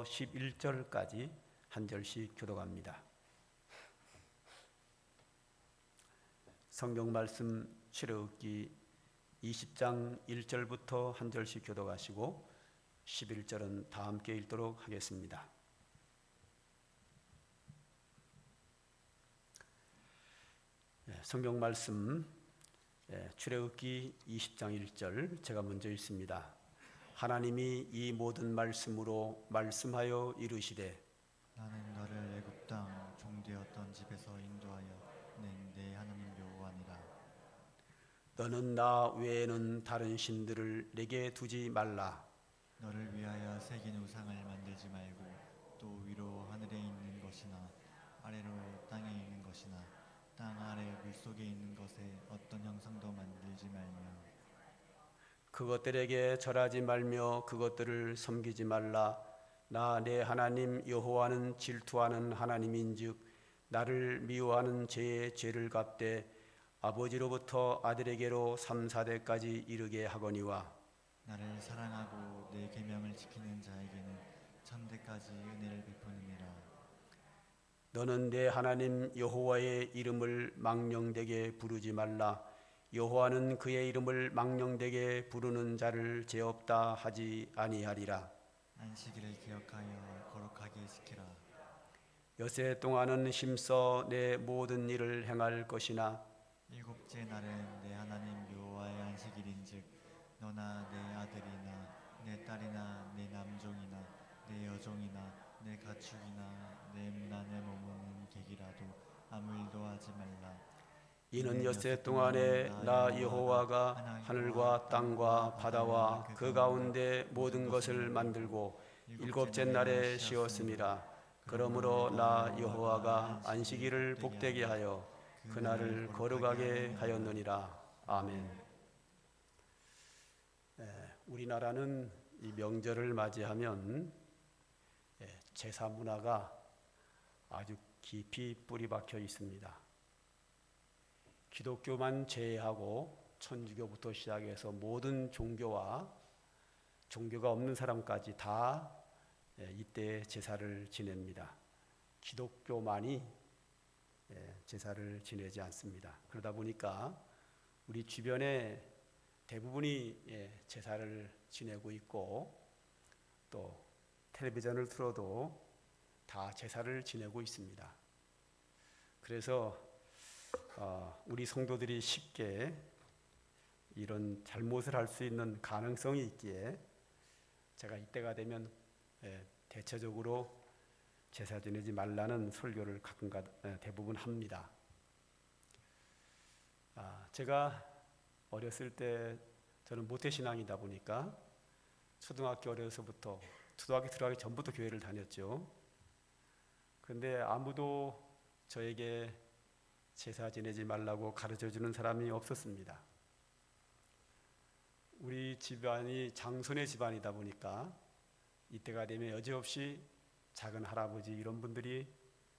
11절까지 한 절씩 교독합니다. 성경 말씀 출애굽기 20장 1절부터 한 절씩 교독하시고 11절은 다 함께 읽도록 하겠습니다. 성경 말씀 출애굽기 20장 1절 제가 먼저 읽습니다. 하나님이 이 모든 말씀으로 말씀하여 이르시되 나는 너를 애굽 땅 종되었던 집에서 인도하여 낸 내 하나님 여호와니라. 너는 나 외에는 다른 신들을 내게 두지 말라. 너를 위하여 새긴 우상을 만들지 말고 또 위로 하늘에 있는 것이나 아래로 땅에 있는 것이나 땅 아래 물속에 있는 것에 어떤 형상도 만들지 말며 그것들에게 절하지 말며 그것들을 섬기지 말라. 나 내 하나님 여호와는 질투하는 하나님인즉 나를 미워하는 죄의 죄를 갚되 아버지로부터 아들에게로 3, 4대까지 이르게 하거니와 나를 사랑하고 내 계명을 지키는 자에게는 천대까지 은혜를 베푸느니라. 너는 내 하나님 여호와의 이름을 망령되게 부르지 말라. 여호와는 그의 이름을 망령되게 부르는 자를 죄 없다 하지 아니하리라. 안식일을 기억하여 거룩하게 지키라. 여세 동안은 힘써 내 모든 일을 행할 것이나 일곱째 날은 내 하나님 여호와의 안식일인즉 너나 내 아들이나 내 딸이나 내 남종이나 내 여종이나 내 가축이나 내 문안에 머무는 객이라도 아무 일도 하지 말라. 이는 엿새 동안에 나 여호와가 하늘과 땅과 바다와 그 가운데 모든 것을 만들고 일곱째 날에 쉬었음이라. 그러므로 나 여호와가 안식일을 복되게 하여 그날을 거룩하게 하였느니라. 아멘. 우리나라는 이 명절을 맞이하면 제사 문화가 아주 깊이 뿌리 박혀 있습니다. 기독교만 제외하고 천주교부터 시작해서 모든 종교와 종교가 없는 사람까지 다 이때 제사를 지냅니다. 기독교만이 제사를 지내지 않습니다. 그러다 보니까 우리 주변에 대부분이 제사를 지내고 있고 또 텔레비전을 틀어도 다 제사를 지내고 있습니다. 그래서 우리 성도들이 쉽게 이런 잘못을 할 수 있는 가능성이 있기에 제가 이때가 되면 대체적으로 제사 지내지 말라는 설교를 대부분 합니다. 제가 어렸을 때 저는 모태신앙이다 보니까 초등학교 어려서부터 초등학교 들어가기 전부터 교회를 다녔죠. 그런데 아무도 저에게 제사 지내지 말라고 가르쳐주는 사람이 없었습니다. 우리 집안이 장손의 집안이다 보니까 이때가 되면 여지없이 작은 할아버지 이런 분들이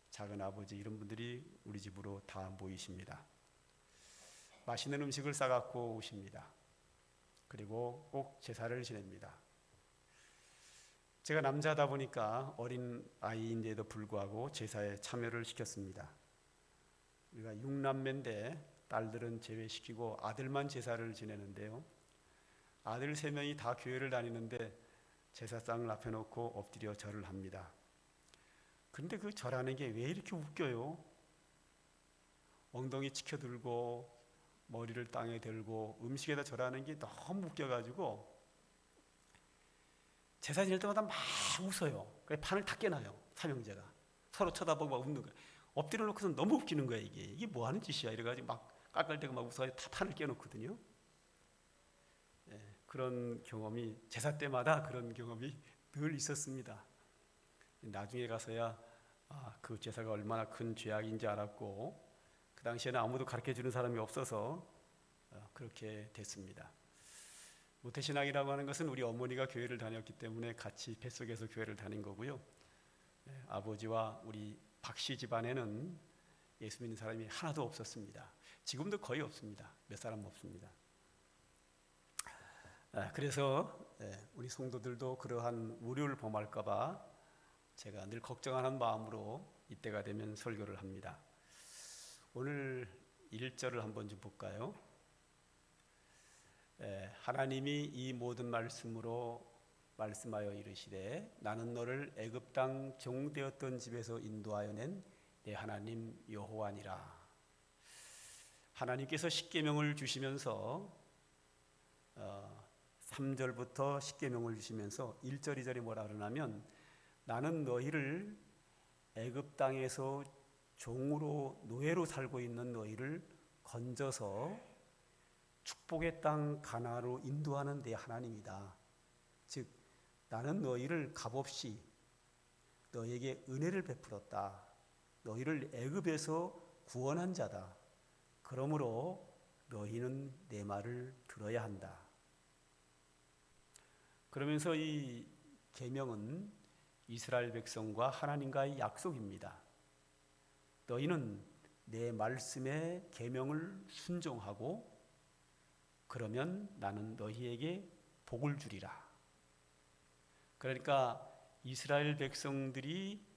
작은 아버지 이런 분들이 우리 집으로 다 모이십니다. 맛있는 음식을 싸갖고 오십니다. 그리고 꼭 제사를 지냅니다. 제가 남자다 보니까 어린 아이인데도 불구하고 제사에 참여를 시켰습니다. 우리가 6남매인데 딸들은 제외시키고 아들만 제사를 지내는데요. 아들 3명이 다 교회를 다니는데 제사상을 앞에 놓고 엎드려 절을 합니다. 그런데 그 절하는 게 왜 이렇게 웃겨요? 엉덩이 치켜들고 머리를 땅에 들고 음식에다 절하는 게 너무 웃겨가지고 제사 지낼 때마다 막 웃어요. 그래서 판을 다 깨놔요. 삼형제가 서로 쳐다보고 막 웃는 거예요. 엎드려 놓고서 너무 웃기는 거야. 이게 뭐 하는 짓이야 이래가지고 막 깔깔대고 막 웃어가지고 다 판을 깨놓거든요. 그런 경험이 제사 때마다 그런 경험이 늘 있었습니다. 나중에 가서야 그 제사가 얼마나 큰 죄악인지 알았고 그 당시에는 아무도 가르쳐주는 사람이 없어서 그렇게 됐습니다. 모태신앙이라고 하는 것은 우리 어머니가 교회를 다녔기 때문에 같이 뱃속에서 교회를 다닌 거고요. 아버지와 우리 박씨 집안에는 예수 믿는 사람이 하나도 없었습니다. 지금도 거의 없습니다. 몇 사람 없습니다. 그래서 우리 성도들도 그러한 우려를 범할까 봐 제가 늘 걱정하는 마음으로 이때가 되면 설교를 합니다. 오늘 1절을 한번 좀 볼까요? 하나님이 이 모든 말씀으로 말씀하여 이르시되 나는 너를 애굽 땅 종되었던 집에서 인도하여 낸 내 하나님 여호와니라. 하나님께서 십계명을 주시면서 3절부터 십계명을 주시면서 1절 2절이 뭐라 그러냐면 나는 너희를 애굽 땅에서 종으로 노예로 살고 있는 너희를 건져서 축복의 땅 가나안으로 인도하는 내 하나님이다. 즉 나는 너희를 값없이 너희에게 은혜를 베풀었다. 너희를 애굽에서 구원한 자다. 그러므로 너희는 내 말을 들어야 한다. 그러면서 이 계명은 이스라엘 백성과 하나님과의 약속입니다. 너희는 내 말씀의 계명을 순종하고 그러면 나는 너희에게 복을 주리라. 그러니까 이스라엘 백성들이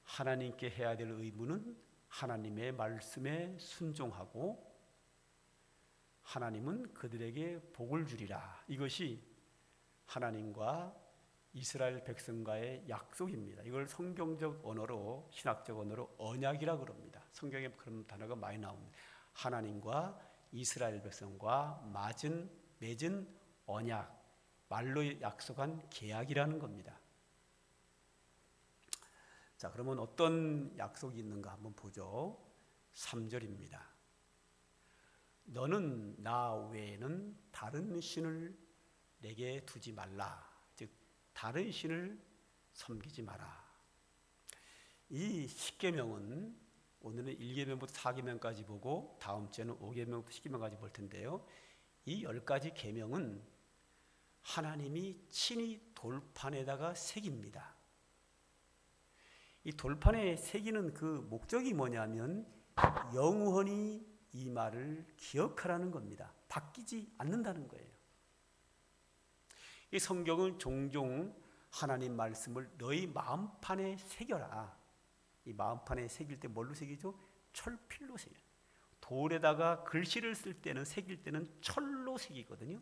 하나님께 해야 될 의무는 하나님의 말씀에 순종하고 하나님은 그들에게 복을 주리라. 이것이 하나님과 이스라엘 백성과의 약속입니다. 이걸 성경적 언어로, 신학적 언어로 언약이라고 그럽니다. 성경에 그런 단어가 많이 나옵니다. 하나님과 이스라엘 백성과 맺은 언약, 말로 약속한 계약이라는 겁니다. 자, 그러면 어떤 약속이 있는가 한번 보죠. 3절입니다. 너는 나 외에는 다른 신을 내게 두지 말라. 즉 다른 신을 섬기지 마라. 이 10계명은 오늘은 1계명부터 4계명까지 보고 다음 주에는 5계명부터 10계명까지 볼 텐데요. 이 10가지 계명은 하나님이 친히 돌판에다가 새깁니다. 이 돌판에 새기는 그 목적이 뭐냐면 영원히 이 말을 기억하라는 겁니다. 바뀌지 않는다는 거예요. 이 성경은 종종 하나님 말씀을 너희 마음판에 새겨라. 이 마음판에 새길 때 뭘로 새기죠? 철필로 새겨요. 돌에다가 글씨를 쓸 때는 새길 때는 철로 새기거든요.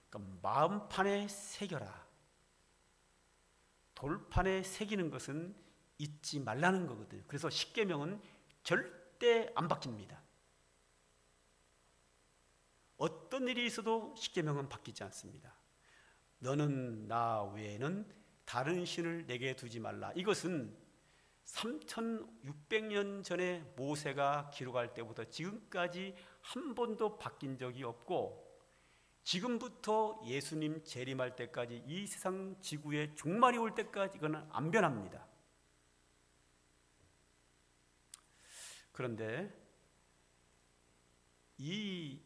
그러니까 마음판에 새겨라. 돌판에 새기는 것은 잊지 말라는 거거든요. 그래서 십계명은 절대 안 바뀝니다. 어떤 일이 있어도 십계명은 바뀌지 않습니다. 너는 나 외에는 다른 신을 내게 두지 말라. 이것은 3600년 전에 모세가 기록할 때부터 지금까지 한 번도 바뀐 적이 없고 지금부터 예수님 재림할 때까지 이 세상 지구의 종말이 올 때까지 이거는 안 변합니다. 그런데 이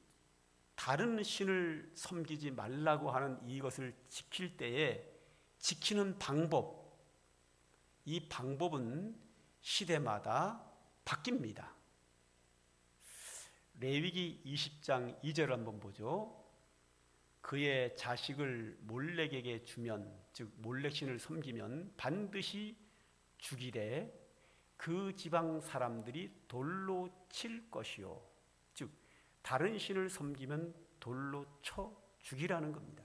다른 신을 섬기지 말라고 하는 이것을 지킬 때에 지키는 방법, 이 방법은 시대마다 바뀝니다. 레위기 20장 2절을 한번 보죠. 그의 자식을 몰렉에게 주면, 즉 몰렉신을 섬기면 반드시 죽이되 그 지방 사람들이 돌로 칠 것이요. 즉 다른 신을 섬기면 돌로 쳐 죽이라는 겁니다.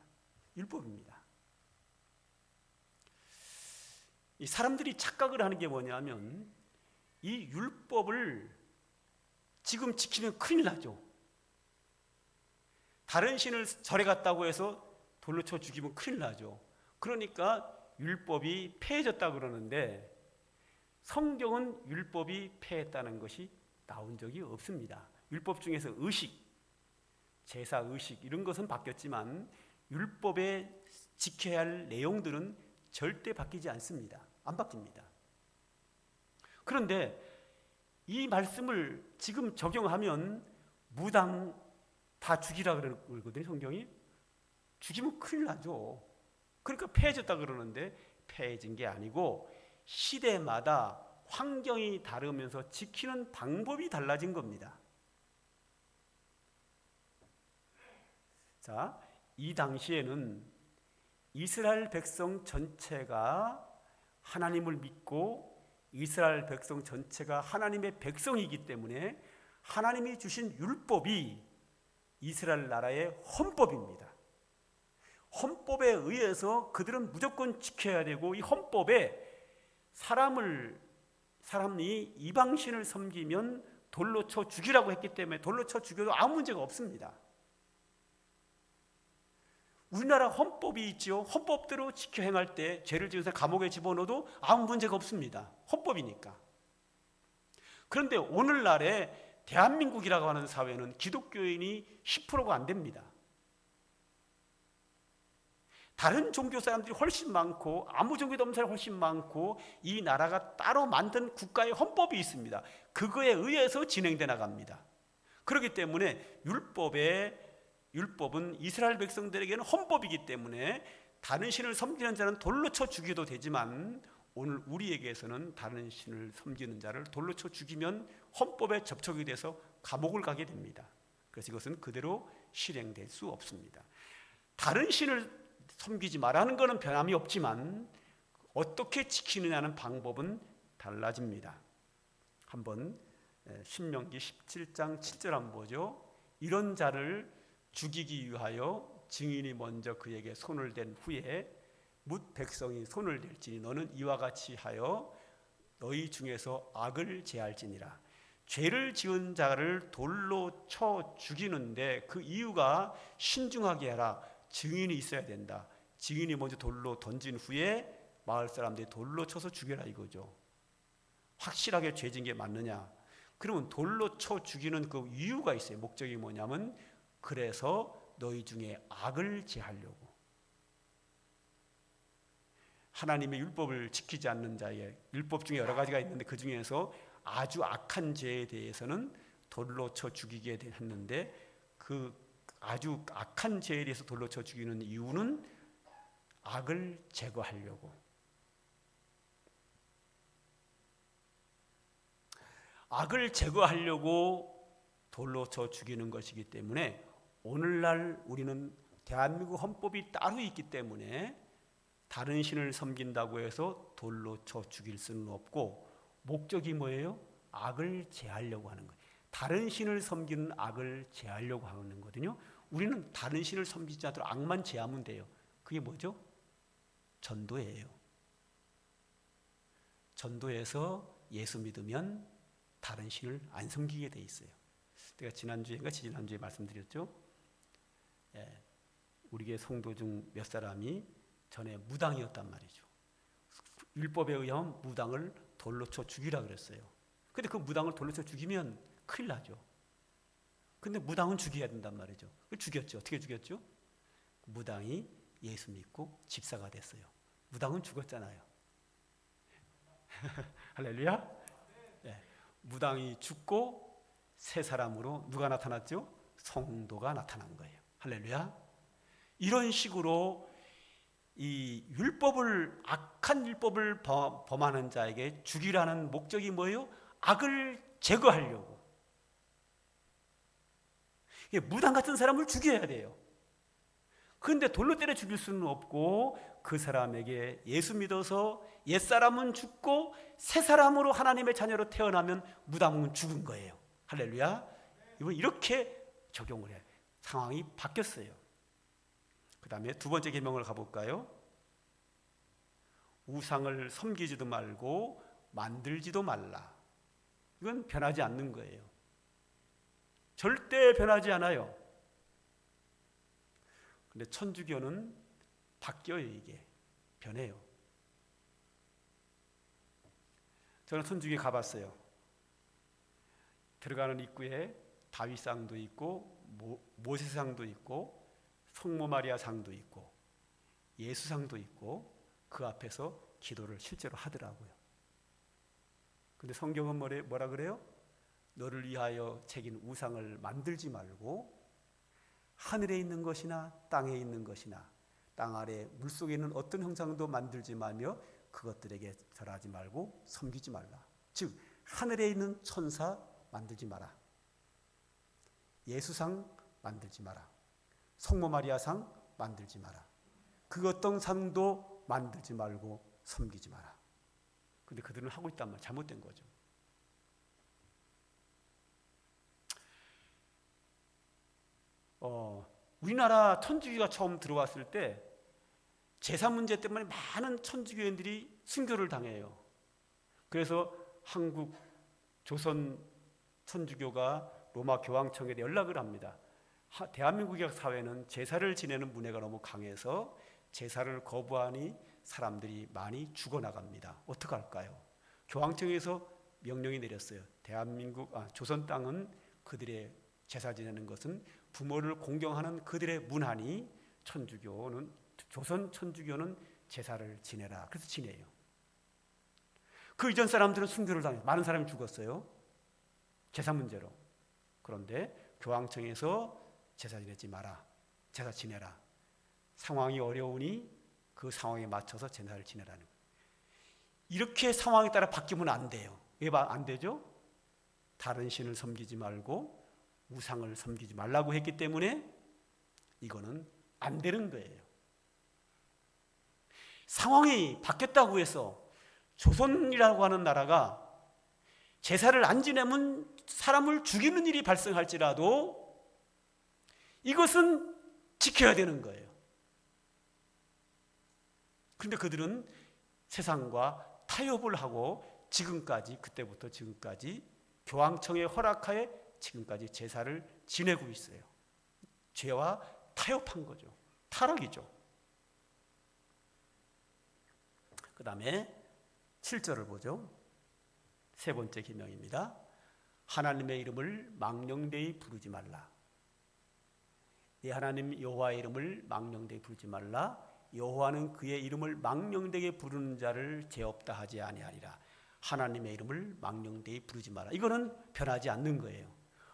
율법입니다. 이 사람들이 착각을 하는 게 뭐냐면 이 율법을 지금 지키면 큰일 나죠. 다른 신을 절에 갔다고 해서 돌로 쳐 죽이면 큰일 나죠. 그러니까 율법이 폐해졌다 그러는데 성경은 율법이 폐했다는 것이 나온 적이 없습니다. 율법 중에서 의식, 제사 의식 이런 것은 바뀌었지만 율법에 지켜야 할 내용들은 절대 바뀌지 않습니다. 안 바뀝니다. 그런데 이 말씀을 지금 적용하면 무당 다 죽이라 그러거든요. 성경이. 죽이면 큰일 나죠. 그러니까 폐해졌다 그러는데 폐해진 게 아니고 시대마다 환경이 다르면서 지키는 방법이 달라진 겁니다. 자, 이 당시에는 이스라엘 백성 전체가 하나님을 믿고 이스라엘 백성 전체가 하나님의 백성이기 때문에 하나님이 주신 율법이 이스라엘 나라의 헌법입니다. 헌법에 의해서 그들은 무조건 지켜야 되고, 이 헌법에 사람이 이방신을 섬기면 돌로 쳐 죽이라고 했기 때문에 돌로 쳐 죽여도 아무 문제가 없습니다. 우리나라 헌법이 있죠. 헌법대로 지켜 행할 때 죄를 지어서 감옥에 집어넣어도 아무 문제가 없습니다. 헌법이니까. 그런데 오늘날에 대한민국이라고 하는 사회는 기독교인이 10%가 안 됩니다. 다른 종교 사람들이 훨씬 많고 아무 종교도 없는 사람이 훨씬 많고, 이 나라가 따로 만든 국가의 헌법이 있습니다. 그거에 의해서 진행돼 나갑니다. 그렇기 때문에 율법은 이스라엘 백성들에게는 헌법이기 때문에 다른 신을 섬기는 자는 돌로 쳐 죽여도 되지만, 오늘 우리에게서는 다른 신을 섬기는 자를 돌로 쳐 죽이면 헌법에 접촉이 돼서 감옥을 가게 됩니다. 그래서 이것은 그대로 실행될 수 없습니다. 다른 신을 섬기지 말라는 것은 변함이 없지만 어떻게 지키느냐는 방법은 달라집니다. 한번 신명기 17장 7절 한번 보죠. 이런 자를 죽이기 위하여 증인이 먼저 그에게 손을 댄 후에 뭇 백성이 손을 댈지니 너는 이와 같이 하여 너희 중에서 악을 제할지니라. 죄를 지은 자를 돌로 쳐 죽이는데 그 이유가 신중하게 하라. 증인이 있어야 된다. 증인이 먼저 돌로 던진 후에 마을 사람들이 돌로 쳐서 죽여라 이거죠. 확실하게 죄 지은 게 맞느냐? 그러면 돌로 쳐 죽이는 그 이유가 있어요. 목적이 뭐냐면 그래서 너희 중에 악을 제하려고. 하나님의 율법을 지키지 않는 자의, 율법 중에 여러 가지가 있는데 그 중에서 아주 악한 죄에 대해서는 돌로 쳐 죽이게 했는데, 그 아주 악한 죄에 대해서 돌로 쳐 죽이는 이유는 악을 제거하려고. 악을 제거하려고 돌로 쳐 죽이는 것이기 때문에 오늘날 우리는 대한민국 헌법이 따로 있기 때문에 다른 신을 섬긴다고 해서 돌로 쳐 죽일 수는 없고, 목적이 뭐예요? 악을 제하려고 하는 거예요. 다른 신을 섬기는 악을 제하려고 하는 거거든요. 우리는 다른 신을 섬기지 않도록 악만 제하면 돼요. 그게 뭐죠? 전도예요. 전도해서 예수 믿으면 다른 신을 안 섬기게 돼 있어요. 제가 지난주에 말씀드렸죠. 우리의 성도 중 몇 사람이 전에 무당이었단 말이죠. 율법에 의하면 무당을 돌로 쳐 죽이라 그랬어요. 근데 그 무당을 돌로 쳐 죽이면 큰일 나죠. 근데 무당은 죽여야 된단 말이죠. 죽였죠. 어떻게 죽였죠? 무당이 예수 믿고 집사가 됐어요. 무당은 죽었잖아요. 할렐루야. 네. 무당이 죽고 새 사람으로 누가 나타났죠? 성도가 나타난 거예요. 할렐루야. 이런 식으로 이 악한 율법을 범하는 자에게 죽이라는 목적이 뭐예요? 악을 제거하려고. 무당 같은 사람을 죽여야 돼요. 그런데 돌로 때려 죽일 수는 없고, 그 사람에게 예수 믿어서 옛사람은 죽고 새 사람으로 하나님의 자녀로 태어나면 무당은 죽은 거예요. 할렐루야. 이번 이렇게 적용을 해요. 상황이 바뀌었어요. 그 다음에 두 번째 계명을 가볼까요? 우상을 섬기지도 말고 만들지도 말라. 이건 변하지 않는 거예요. 절대 변하지 않아요. 근데 천주교는 바뀌어요. 이게 변해요. 저는 천주교에 가봤어요. 들어가는 입구에 다윗상도 있고 모세상도 있고 성모 마리아 상도 있고 예수상도 있고, 그 앞에서 기도를 실제로 하더라고요. 근데 성경은 뭐라 그래요? 너를 위하여 새긴 우상을 만들지 말고 하늘에 있는 것이나 땅에 있는 것이나 땅 아래 물속에 있는 어떤 형상도 만들지 말며 그것들에게 절하지 말고 섬기지 말라. 즉 하늘에 있는 천사 만들지 마라. 예수상 만들지 마라. 성모 마리아상 만들지 마라. 그 어떤 산도 만들지 말고 섬기지 마라. 근데 그들은 하고 있단 말이야. 잘못된 거죠. 우리나라 천주교가 처음 들어왔을 때 제사 문제 때문에 많은 천주교인들이 순교를 당해요. 그래서 한국 조선 천주교가 로마 교황청에 연락을 합니다. 대한민국의 사회는 제사를 지내는 문화가 너무 강해서 제사를 거부하니 사람들이 많이 죽어나갑니다. 어떡할까요? 교황청에서 명령이 내렸어요. 조선 땅은 그들의 제사 지내는 것은 부모를 공경하는 그들의 문화니 조선 천주교는 제사를 지내라. 그래서 지내요. 그 이전 사람들은 순교를 당해요. 많은 사람이 죽었어요. 제사 문제로. 그런데 교황청에서 제사 지내지 마라. 제사 지내라. 상황이 어려우니 그 상황에 맞춰서 제사를 지내라는 거예요. 이렇게 상황에 따라 바뀌면 안 돼요. 왜 안 되죠? 다른 신을 섬기지 말고 우상을 섬기지 말라고 했기 때문에 이거는 안 되는 거예요. 상황이 바뀌었다고 해서 조선이라고 하는 나라가 제사를 안 지내면 사람을 죽이는 일이 발생할지라도 이것은 지켜야 되는 거예요. 그런데 그들은 세상과 타협을 하고 그때부터 지금까지 교황청의 허락하에 지금까지 제사를 지내고 있어요. 죄와 타협한 거죠. 타락이죠. 그 다음에 7절을 보죠. 세 번째 계명입니다. 하나님의 이름을 망령되이 부르지 말라. 네 하나님 여호와의 이름을 망령되이 부르지 말라. 여호와는 그의 이름을 망령되게 부르는 자를 죄 없다 하지 아니하리라. 하나님의 이름을 망령되이 부르지 마라. 이거는 변하지 않는 거예요.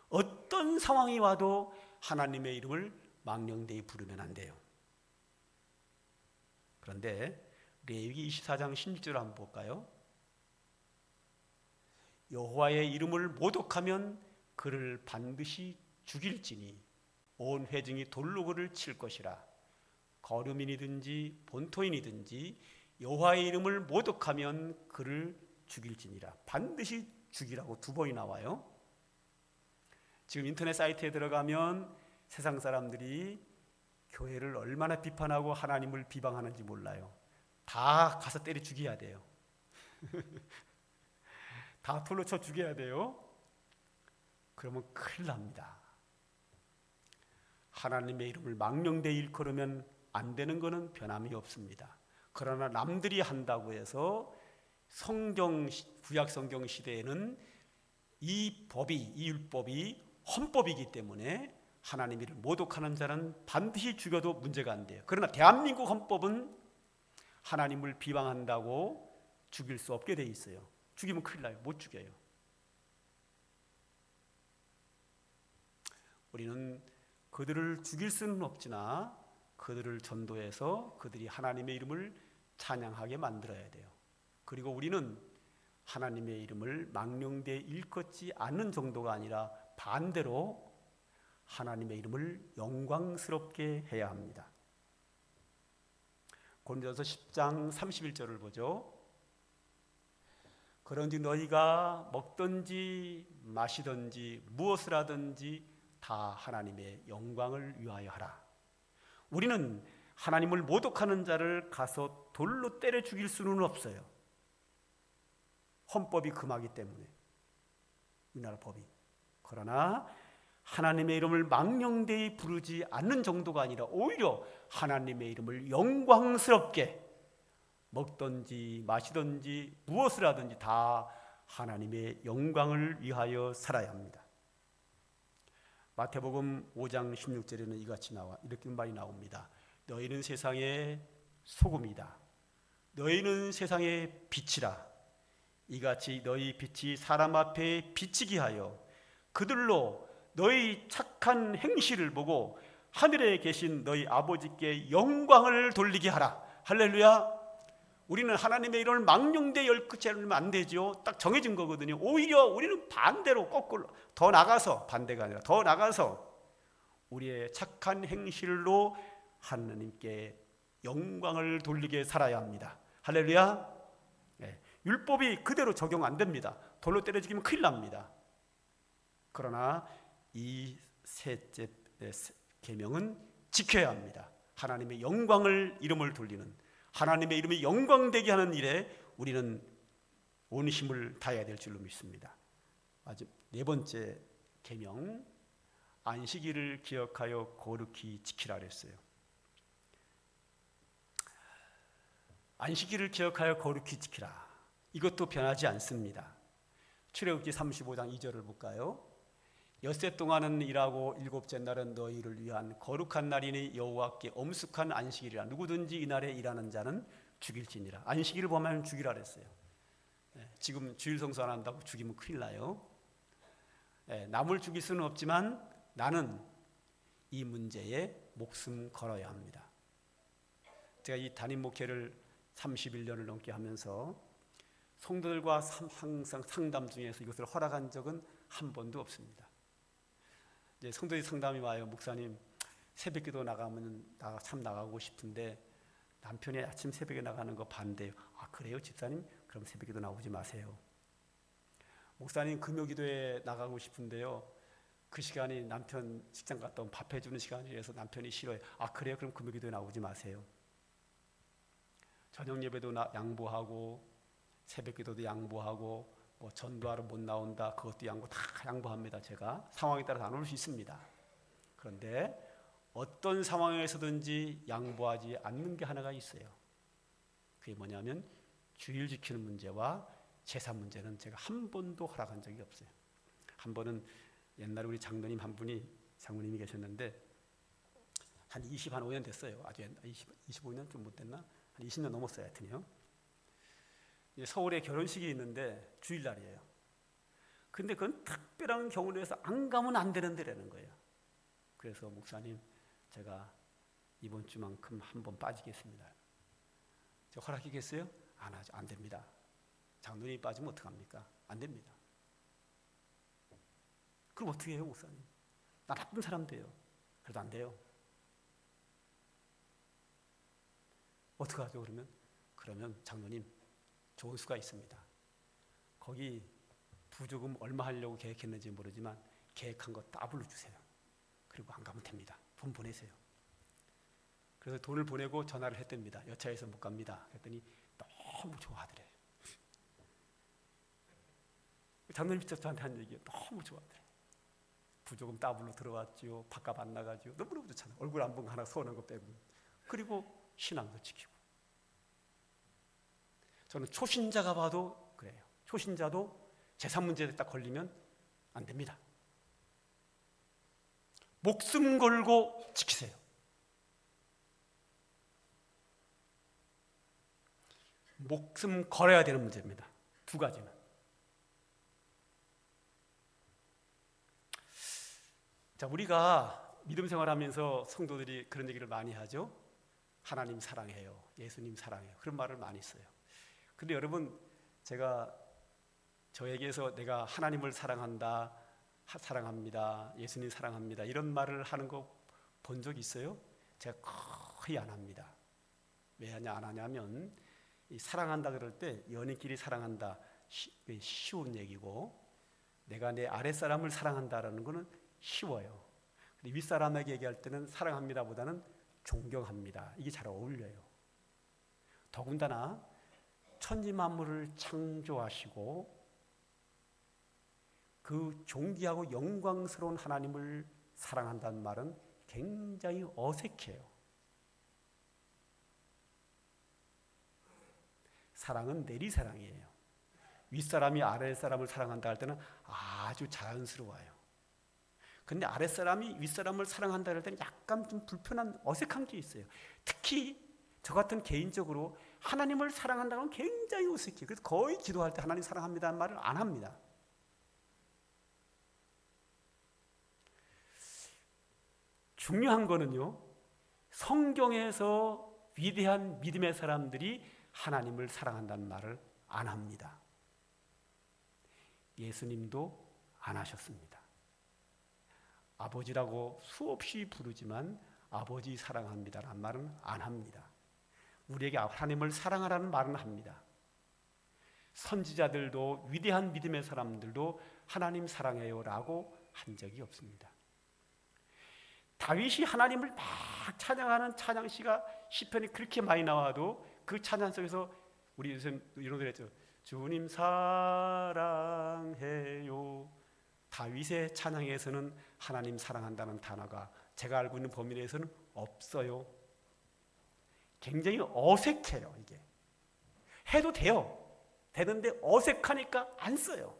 어떤 상황이 와도 하나님의 이름을 망령되이 부르면 안 돼요. 그런데 레위기 24장 16절을 한번 볼까요? 여호와의 이름을 모독하면 그를 반드시 죽일지니 온 회중이 돌로 그를 칠 것이라. 거류민이든지 본토인이든지 여호와의 이름을 모독하면 그를 죽일지니라. 반드시 죽이라고 2번이 나와요. 지금 인터넷 사이트에 들어가면 세상 사람들이 교회를 얼마나 비판하고 하나님을 비방하는지 몰라요. 다 가서 때려 죽여야 돼요. 다 돌로 쳐 죽여야 돼요. 그러면 큰일 납니다. 하나님의 이름을 망령되이 일컬으면 안 되는 것은 변함이 없습니다. 그러나 남들이 한다고 해서 구약 성경 시대에는 이 율법이 헌법이기 때문에 하나님 이름을 모독하는 자는 반드시 죽여도 문제가 안 돼요. 그러나 대한민국 헌법은 하나님을 비방한다고 죽일 수 없게 돼 있어요. 죽이면 큰일 나요. 못 죽여요. 우리는 그들을 죽일 수는 없지나 그들을 전도해서 그들이 하나님의 이름을 찬양하게 만들어야 돼요. 그리고 우리는 하나님의 이름을 망령되이 일컫지 않는 정도가 아니라 반대로 하나님의 이름을 영광스럽게 해야 합니다. 고린도전서 10장 31절을 보죠. 그런즉 너희가 먹든지 마시든지 무엇을 하든지 다 하나님의 영광을 위하여 하라. 우리는 하나님을 모독하는 자를 가서 돌로 때려 죽일 수는 없어요. 헌법이 금하기 때문에, 우리나라 법이. 그러나 하나님의 이름을 망령되이 부르지 않는 정도가 아니라 오히려 하나님의 이름을 영광스럽게 먹든지 마시든지 무엇을 하든지 다 하나님의 영광을 위하여 살아야 합니다. 마태복음 5장 16절에는 이같이 이렇게 말이 나옵니다. 너희는 세상의 소금이다. 너희는 세상의 빛이라. 이같이 너희 빛이 사람 앞에 비치게 하여 그들로 너희 착한 행실을 보고 하늘에 계신 너희 아버지께 영광을 돌리게 하라. 할렐루야. 우리는 하나님의 이름을 망령되이 열크지 않으면 안 되죠. 딱 정해진 거거든요. 오히려 우리는 반대로 거꾸로 더 나가서, 반대가 아니라 더 나가서 우리의 착한 행실로 하나님께 영광을 돌리게 살아야 합니다. 할렐루야. 네, 율법이 그대로 적용 안 됩니다. 돌로 때려 죽이면 큰일 납니다. 그러나 이 셋째 계명은 지켜야 합니다. 하나님의 영광을 이름을 돌리는, 하나님의 이름이 영광되게 하는 일에 우리는 온 힘을 다해야 될 줄로 믿습니다. 아주 네 번째 계명, 안식일을 기억하여 거룩히 지키라 그랬어요. 안식일을 기억하여 거룩히 지키라. 이것도 변하지 않습니다. 출애굽기 35장 2절을 볼까요? 엿새 동안은 일하고 일곱째 날은 너희를 위한 거룩한 날이니 여호와께 엄숙한 안식일이라. 누구든지 이날에 일하는 자는 죽일지니라. 안식일을 범하면 죽이라 그랬어요. 지금 주일 성수 안 한다고 죽이면 큰일 나요. 남을 죽일 수는 없지만 나는 이 문제에 목숨 걸어야 합니다. 제가 이 담임 목회를 31년을 넘게 하면서 성도들과 항상 상담 중에서 이것을 허락한 적은 한 번도 없습니다. 이제 성도들 상담이 와요. 목사님, 새벽기도 나가면 참 나가고 싶은데 남편이 아침 새벽에 나가는 거 반대요. 아, 그래요 집사님? 그럼 새벽기도 나오지 마세요. 목사님, 금요기도에 나가고 싶은데요, 그 시간이 남편 직장 갔다 오면 밥 해주는 시간이라서 남편이 싫어요. 아, 그래요? 그럼 금요기도에 나오지 마세요. 저녁 예배도 양보하고 새벽기도도 양보하고 뭐 전도하러 못 나온다, 그것도 다 양보합니다. 제가 상황에 따라서 안 올 수 있습니다. 그런데 어떤 상황에서든지 양보하지 않는 게 하나가 있어요. 그게 뭐냐면 주일 지키는 문제와 제사 문제는 제가 한 번도 허락한 적이 없어요. 한 번은 옛날에 우리 장로님 한 분이, 장로님이 계셨는데 한 25년 됐어요. 아주 25년 좀 못 됐나? 한 20년 넘었어요. 하여튼요. 서울에 결혼식이 있는데 주일날이에요. 근데 그건 특별한 경우로 해서 안 가면 안 되는 데라는 거예요. 그래서 목사님, 제가 이번 주만큼 한번 빠지겠습니다. 저 허락하겠어요? 안 하죠. 안 됩니다. 장로님이 빠지면 어떡합니까? 안 됩니다. 그럼 어떻게 해요, 목사님? 나 나쁜 사람 돼요. 그래도 안 돼요. 어떡하죠, 그러면? 그러면 장로님, 좋은 수가 있습니다. 거기 부조금 얼마 하려고 계획했는지 모르지만 계획한 거 따블로 주세요. 그리고 안 가면 됩니다. 돈 보내세요. 그래서 돈을 보내고 전화를 했답니다. 여차해서 못 갑니다. 그랬더니 너무 좋아하더래요. 장로님 저한테 한 얘기예요. 너무 좋아하더래요. 부조금 따블로 들어왔죠. 밥값 안 나가죠. 너무너무 좋잖아요. 얼굴 안 보고 하나 서운한 거 빼고. 그리고 신앙도 지키고. 저는 초신자가 봐도 그래요. 초신자도 재산 문제에 딱 걸리면 안 됩니다. 목숨 걸고 지키세요. 목숨 걸어야 되는 문제입니다. 두 가지는. 자, 우리가 믿음 생활하면서 성도들이 그런 얘기를 많이 하죠. 하나님 사랑해요. 예수님 사랑해요. 그런 말을 많이 써요. 근데 여러분, 제가 저에게서 내가 하나님을 사랑한다, 사랑합니다, 예수님 사랑합니다, 이런 말을 하는 거 본 적 있어요? 제가 거의 안 합니다. 왜 안 하냐면 이 사랑한다 그럴 때 연인끼리 사랑한다 쉬운 얘기고, 내가 내 아랫사람을 사랑한다라는 거는 쉬워요. 근데 윗사람에게 얘기할 때는 사랑합니다 보다는 존경합니다. 이게 잘 어울려요. 더군다나 천지만물을 창조하시고 그 존귀하고 영광스러운 하나님을 사랑한다는 말은 굉장히 어색해요. 사랑은 내리사랑이에요. 윗사람이 아랫사람을 사랑한다 할 때는 아주 자연스러워요. 근데 아랫사람이 윗사람을 사랑한다 할 때는 약간 좀 불편한, 어색한 게 있어요. 특히 저 같은 개인적으로 하나님을 사랑한다는 건 굉장히 어색해요. 그래서 거의 기도할 때 하나님 사랑합니다는 말을 안 합니다. 중요한 거는요, 성경에서 위대한 믿음의 사람들이 하나님을 사랑한다는 말을 안 합니다. 예수님도 안 하셨습니다. 아버지라고 수없이 부르지만 아버지 사랑합니다라는 말은 안 합니다. 우리에게 하나님을 사랑하라는 말은 합니다. 선지자들도 위대한 믿음의 사람들도 하나님 사랑해요 라고 한 적이 없습니다. 다윗이 하나님을 막 찬양하는 찬양시가 시편이 그렇게 많이 나와도 그 찬양 속에서 우리 요즘 이런 노래 했죠. 주님 사랑해요. 다윗의 찬양에서는 하나님 사랑한다는 단어가 제가 알고 있는 범위 내에서는 없어요. 굉장히 어색해요. 이게 해도 돼요. 되는데 어색하니까 안 써요.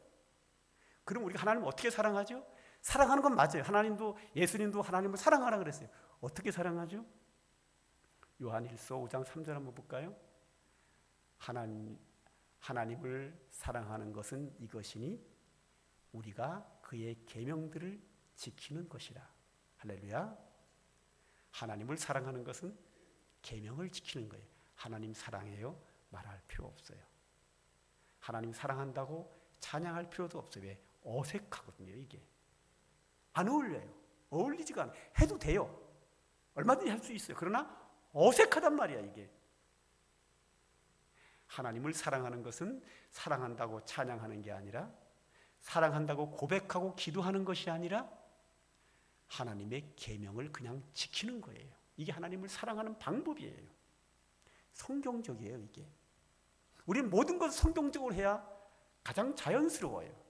그럼 우리가 하나님을 어떻게 사랑하죠? 사랑하는 건 맞아요. 하나님도 예수님도 하나님을 사랑하라 그랬어요. 어떻게 사랑하죠? 요한일서 5장 3절 한번 볼까요? 하나님을 사랑하는 것은 이것이니 우리가 그의 계명들을 지키는 것이라. 할렐루야. 하나님을 사랑하는 것은 계명을 지키는 거예요. 하나님 사랑해요 말할 필요 없어요. 하나님 사랑한다고 찬양할 필요도 없어요. 왜? 어색하거든요. 이게 안 어울려요. 어울리지가 않아요. 해도 돼요. 얼마든지 할 수 있어요. 그러나 어색하단 말이야. 이게 하나님을 사랑하는 것은 사랑한다고 찬양하는 게 아니라, 사랑한다고 고백하고 기도하는 것이 아니라 하나님의 계명을 그냥 지키는 거예요. 이게 하나님을 사랑하는 방법이에요. 성경적이에요. 이게 우리는 모든 것을 성경적으로 해야 가장 자연스러워요.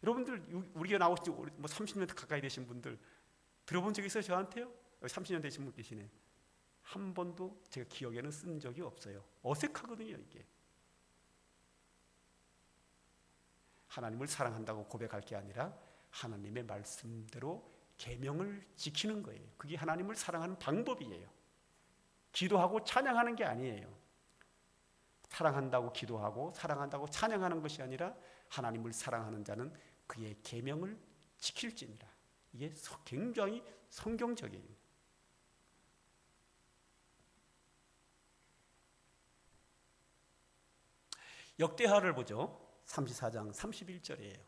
여러분들 우리가 나오신 지 30년 가까이 되신 분들 들어본 적 있어요? 저한테요? 30년 되신 분 계시네. 한 번도 제가 기억에는 쓴 적이 없어요. 어색하거든요. 이게 하나님을 사랑한다고 고백할 게 아니라 하나님의 말씀대로 계명을 지키는 거예요. 그게 하나님을 사랑하는 방법이에요. 기도하고 찬양하는 게 아니에요. 사랑한다고 기도하고 사랑한다고 찬양하는 것이 아니라 하나님을 사랑하는 자는 그의 계명을 지킬지니라. 이게 굉장히 성경적이에요. 역대하를 보죠. 34장 31절이에요.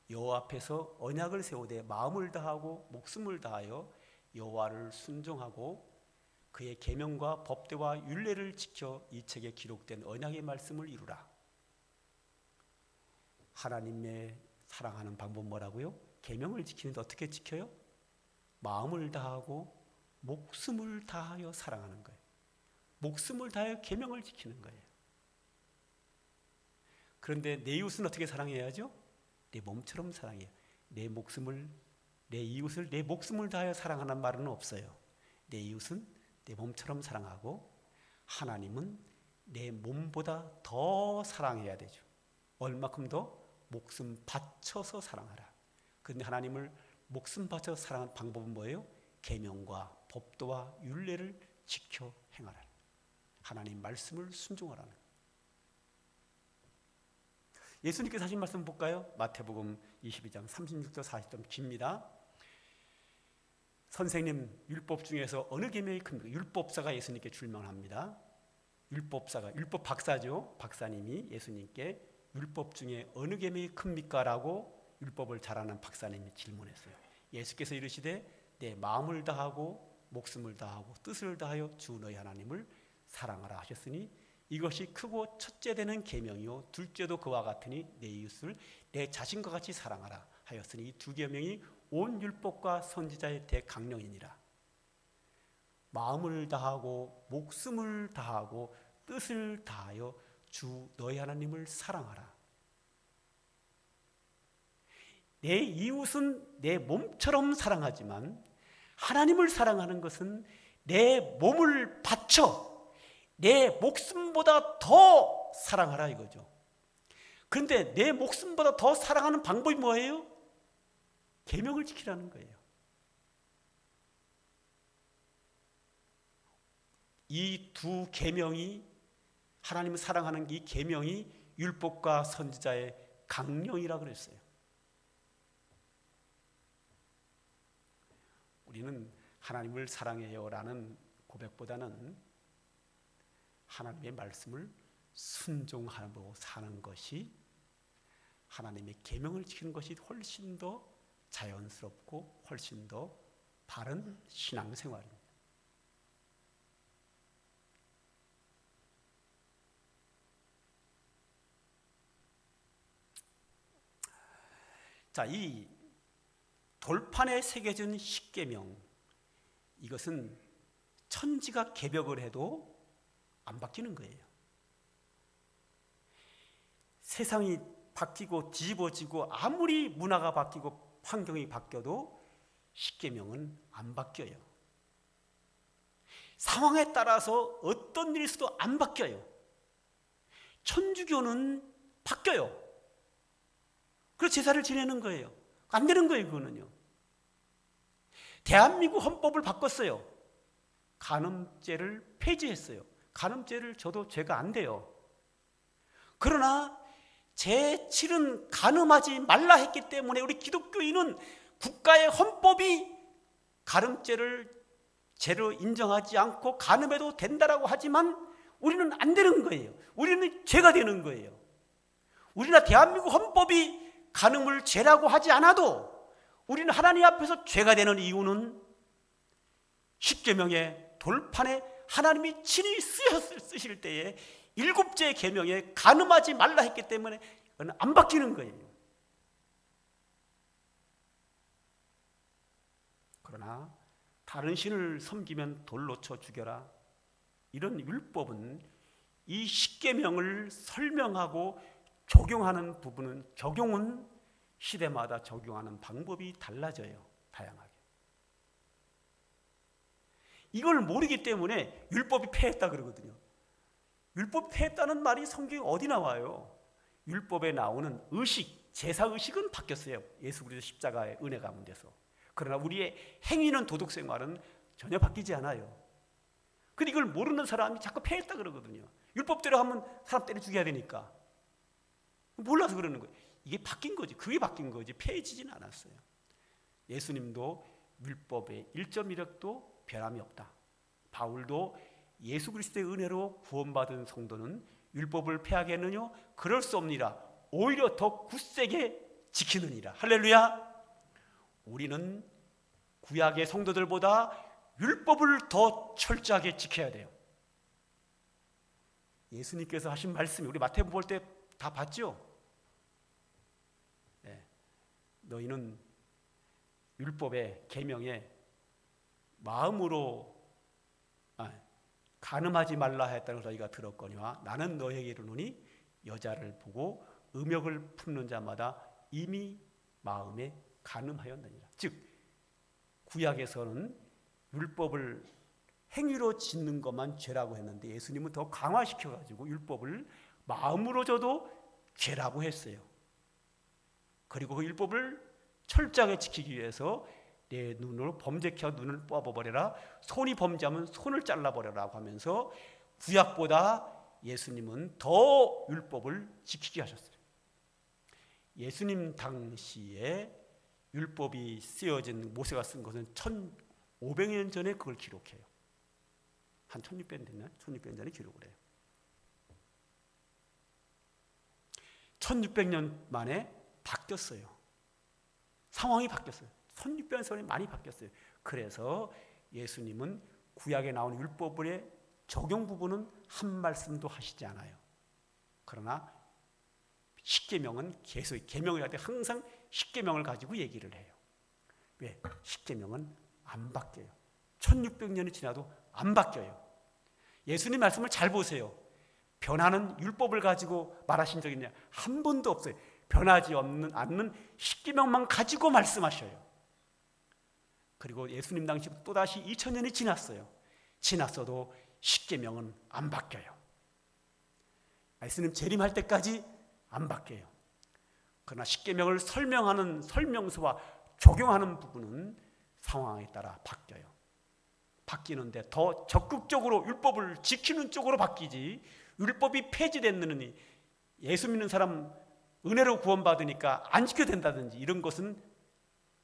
여호와 앞에서 언약을 세우되 마음을 다하고 목숨을 다하여 여호와를 순종하고 그의 계명과 법대와 율례를 지켜 이 책에 기록된 언약의 말씀을 이루라. 하나님의 사랑하는 방법 뭐라고요? 계명을 지키는데 어떻게 지켜요? 마음을 다하고 목숨을 다하여 사랑하는 거예요. 목숨을 다하여 계명을 지키는 거예요. 그런데 내 이웃은 어떻게 사랑해야죠? 내 몸처럼 사랑해요. 내 이웃을 내 목숨을 다하여 사랑하는 말은 없어요. 내 이웃은 내 몸처럼 사랑하고 하나님은 내 몸보다 더 사랑해야 되죠. 얼마큼 더? 목숨 바쳐서 사랑하라. 그런데 하나님을 목숨 바쳐서 사랑하는 방법은 뭐예요? 계명과 법도와 율례를 지켜 행하라. 하나님 말씀을 순종하라는 거예요. 예수님께서 하신 말씀 볼까요? 마태복음 22장 36절 40절 깁니다. 선생님, 율법 중에서 어느 계명이 큽니까? 율법사가 예수님께 질문합니다. 율법 박사죠. 박사님이 예수님께 율법 중에 어느 계명이 큽니까? 라고 율법을 잘 아는 박사님이 질문했어요. 예수께서 이르시되 내 마음을 다하고 목숨을 다하고 뜻을 다하여 주 너희 하나님을 사랑하라 하셨으니 이것이 크고 첫째 되는 계명이요 둘째도 그와 같으니 내 이웃을 내 자신과 같이 사랑하라 하였으니 이 두 계명이 온 율법과 선지자의 대강령이니라. 마음을 다하고 목숨을 다하고 뜻을 다하여 주 너희 하나님을 사랑하라. 내 이웃은 내 몸처럼 사랑하지만 하나님을 사랑하는 것은 내 몸을 바쳐 내 목숨보다 더 사랑하라 이거죠. 그런데 내 목숨보다 더 사랑하는 방법이 뭐예요? 계명을 지키라는 거예요. 이 두 계명이 하나님을 사랑하는 이 계명이 율법과 선지자의 강령이라 그랬어요. 우리는 하나님을 사랑해요라는 고백보다는 하나님의 말씀을 순종하고 사는 것이, 하나님의 계명을 지키는 것이 훨씬 더 자연스럽고 훨씬 더 바른 신앙생활입니다. 자, 이 돌판에 새겨진 십계명, 이것은 천지가 개벽을 해도 안 바뀌는 거예요. 세상이 바뀌고 뒤집어지고 아무리 문화가 바뀌고 환경이 바뀌어도 십계명은 안 바뀌어요. 상황에 따라서 어떤 일이 있어도 안 바뀌어요. 천주교는 바뀌어요. 그래서 제사를 지내는 거예요. 안 되는 거예요, 그거는요. 대한민국 헌법을 바꿨어요. 간음죄를 폐지했어요. 간음죄를 저도 죄가 안 돼요. 그러나 제7은 간음하지 말라 했기 때문에 우리 기독교인은 국가의 헌법이 간음죄를 죄로 인정하지 않고 간음해도 된다라고 하지만 우리는 안 되는 거예요. 우리는 죄가 되는 거예요. 우리나라 대한민국 헌법이 간음을 죄라고 하지 않아도 우리는 하나님 앞에서 죄가 되는 이유는 십계명의 돌판에 하나님이 친히 쓰실 때에 7째 계명에 간음하지 말라 했기 때문에 안 바뀌는 거예요. 그러나 다른 신을 섬기면 돌로 쳐 죽여라, 이런 율법은 이 십계명을 설명하고 적용하는 부분은, 적용은 시대마다 적용하는 방법이 달라져요. 다양하게. 이걸 모르기 때문에 율법이 폐했다 그러거든요. 율법 폐했다는 말이 성경에 어디 나와요? 율법에 나오는 의식, 제사의식은 바뀌었어요. 예수 그리스도 십자가의 은혜 가운데서. 그러나 우리의 행위는, 도덕생활은 전혀 바뀌지 않아요. 근데 이걸 모르는 사람이 자꾸 폐했다 그러거든요. 율법대로 하면 사람 때려 죽여야 되니까. 몰라서 그러는 거예요. 이게 바뀐 거지. 그게 바뀐 거지. 폐해지진 않았어요. 예수님도 율법의 1.1획도 변함이 없다. 바울도 예수 그리스도의 은혜로 구원받은 성도는 율법을 폐하겠느냐? 그럴 수 없니라. 오히려 더 굳세게 지키느니라. 할렐루야. 우리는 구약의 성도들보다 율법을 더 철저하게 지켜야 돼요. 예수님께서 하신 말씀이 우리 마태복음 볼 때 다 봤죠? 네. 너희는 율법의 계명에 마음으로 간음하지 말라 했다는 걸 너희가 들었거니와 나는 너희에게 이르노니 여자를 보고 음욕을 품는 자마다 이미 마음에 간음하였느니라. 즉 구약에서는 율법을 행위로 짓는 것만 죄라고 했는데 예수님은 더 강화시켜가지고 율법을 마음으로 져도 죄라고 했어요. 그리고 그 율법을 철저하게 지키기 위해서 내 눈으로 범죄케 눈을 뽑아버려라, 손이 범죄하면 손을 잘라버려라고 하면서 구약보다 예수님은 더 율법을 지키게 하셨어요. 예수님 당시에 율법이 쓰여진, 모세가 쓴 것은 1500년 전에 그걸 기록해요. 한 1600년 됐나? 1600년 전에 기록을 해요. 1600년 만에 바뀌었어요. 상황이 바뀌었어요. 1600년 전에 많이 바뀌었어요. 그래서 예수님은 구약에 나온 율법의 적용 부분은 한 말씀도 하시지 않아요. 그러나 십계명은 계속, 계명을 할 때 항상 십계명을 가지고 얘기를 해요. 왜? 십계명은 안 바뀌어요. 1600년이 지나도 안 바뀌어요. 예수님 말씀을 잘 보세요. 변하는 율법을 가지고 말하신 적이 있냐? 한 번도 없어요. 변하지 않는 십계명만 가지고 말씀하셔요. 그리고 예수님 당시 또다시 2000년이 지났어요. 지났어도 십계명은 안 바뀌어요. 예수님 재림할 때까지 안 바뀌어요. 그러나 십계명을 설명하는 설명서와 적용하는 부분은 상황에 따라 바뀌어요. 바뀌는데 더 적극적으로 율법을 지키는 쪽으로 바뀌지, 율법이 폐지됐느니 예수 믿는 사람 은혜로 구원받으니까 안 지켜도 된다든지 이런 것은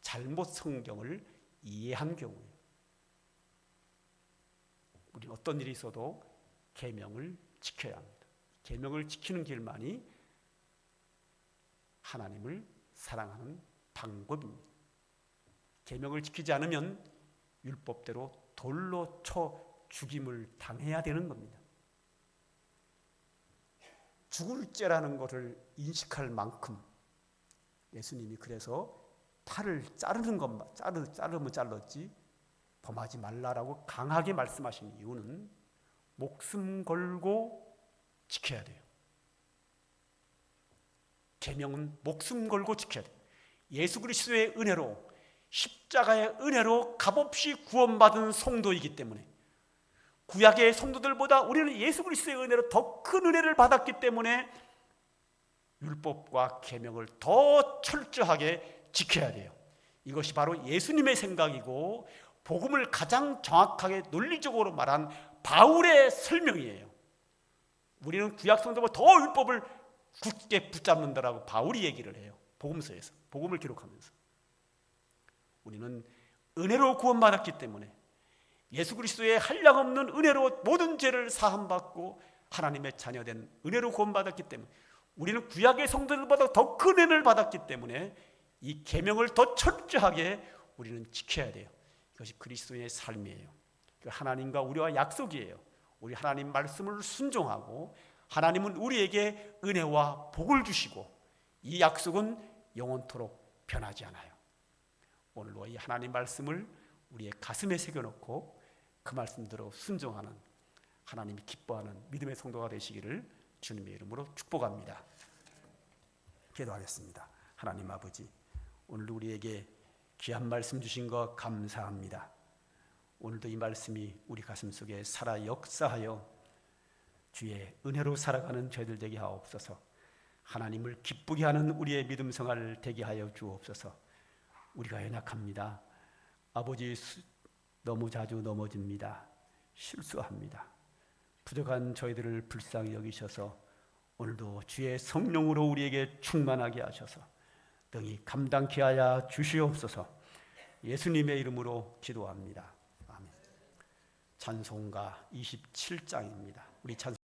잘못 성경을 이해한 경우예요. 우리는 어떤 일이 있어도 계명을 지켜야 합니다. 계명을 지키는 길만이 하나님을 사랑하는 방법입니다. 계명을 지키지 않으면 율법대로 돌로 쳐 죽임을 당해야 되는 겁니다. 죽을 죄라는 것을 인식할 만큼 예수님이 그래서 팔을 자르는 것만 자르면 잘랐지 범하지 말라라고 강하게 말씀하신 이유는 목숨 걸고 지켜야 돼요. 계명은 목숨 걸고 지켜야 돼요. 예수 그리스도의 은혜로, 십자가의 은혜로 값없이 구원받은 성도이기 때문에, 구약의 성도들보다 우리는 예수 그리스도의 은혜로 더 큰 은혜를 받았기 때문에 율법과 계명을 더 철저하게 지켜야 돼요. 이것이 바로 예수님의 생각이고 복음을 가장 정확하게 논리적으로 말한 바울의 설명이에요. 우리는 구약 성도보다 더 율법을 굳게 붙잡는다라고 바울이 얘기를 해요. 복음서에서, 복음을 기록하면서. 우리는 은혜로 구원받았기 때문에, 예수 그리스도의 한량없는 은혜로 모든 죄를 사함받고 하나님의 자녀된 은혜로 구원받았기 때문에, 우리는 구약의 성도들보다 더 큰 은혜를 받았기 때문에 이 계명을 더 철저하게 우리는 지켜야 돼요. 이것이 그리스도의 삶이에요. 하나님과 우리와 약속이에요. 우리 하나님 말씀을 순종하고 하나님은 우리에게 은혜와 복을 주시고 이 약속은 영원토록 변하지 않아요. 오늘도 이 하나님 말씀을 우리의 가슴에 새겨놓고 그 말씀대로 순종하는, 하나님이 기뻐하는 믿음의 성도가 되시기를 주님의 이름으로 축복합니다. 기도하겠습니다. 하나님 아버지, 오늘도 우리에게 귀한 말씀 주신 것 감사합니다. 오늘도 이 말씀이 우리 가슴 속에 살아 역사하여 주의 은혜로 살아가는 저희들 되게 하옵소서. 하나님을 기쁘게 하는 우리의 믿음 생활 되게 하여 주옵소서. 우리가 연약합니다. 아버지, 너무 자주 넘어집니다. 실수합니다. 부족한 저희들을 불쌍히 여기셔서 오늘도 주의 성령으로 우리에게 충만하게 하셔서 능히 감당케 하여 주시옵소서. 예수님의 이름으로 기도합니다. 아멘. 찬송가 27장입니다. 우리 찬송